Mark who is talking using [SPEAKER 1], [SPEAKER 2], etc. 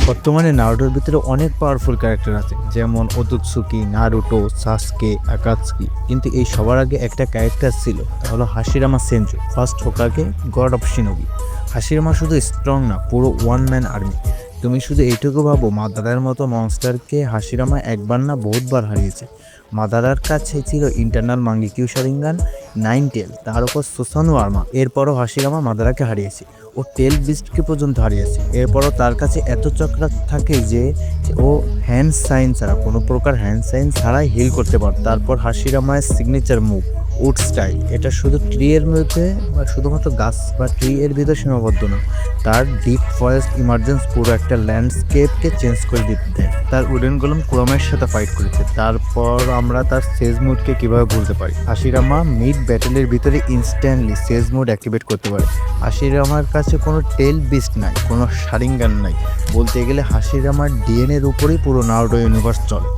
[SPEAKER 1] বর্তমানে নারুটোর ভিতরে অনেক পাওয়ারফুল ক্যারেক্টার আছে, যেমন ওতোৎসুকি, নারুটো, সাসকে, আকাতসুকি। কিন্তু এই সবার আগে একটা ক্যারেক্টার ছিল, তা হলো Hashirama Senju, first Hokage, God of Shinobi. Hashirama শুধু স্ট্রং না, পুরো ওয়ান ম্যান আর্মি। তুমি শুধু এইটুকু ভাবো, মাদারার মতো মনস্টারকে হাশিরামা একবার না বহুতবার হারিয়েছে। মাদারার কাছে ছিল ইন্টারনাল মাঙ্গিকিউ শারিঙ্গান, নাইন টেল, তার উপর সুসানু আর্মা। এরপরও হাশিরামা মাদারাকে হারিয়েছে, ও টেল বিস্টকে পর্যন্ত হারিয়েছে। এরপরও তার কাছে এত চক্রাক থাকে যে ও হ্যান্ড সাইন ছাড়া, কোনো প্রকার হ্যান্ড সাইন ছাড়াই হিল করতে পারে। তারপর হাশিরামার সিগনেচার মুভ উড স্টাইল, এটা শুধু ট্রি এর মধ্যে বা শুধুমাত্র গাছ বা ট্রি এর ভিতরে সীমাবদ্ধ না, তার ডিপ ফরেস্ট ইমার্জেন্স পুরো একটা ল্যান্ডস্কেপকে চেঞ্জ করে দিতে দেয়। তার উডেন গোলেম কুরামের সাথে ফাইট করেছে। তারপর আমরা তার সেজ মুডকে কিভাবে ভুলতে পারি? হাশিরামা মিড ব্যাটেলের ভিতরে ইনস্ট্যান্টলি সেজ মুড অ্যাক্টিভেট করতে পারে। হাশিরামার কাছে কোনো টেল বিস্ট নাই, কোনো শারিঙ্গান নাই, বলতে গেলে হাশিরামার ডিএনএর উপরেই পুরো নারুটো ইউনিভার্স চলে।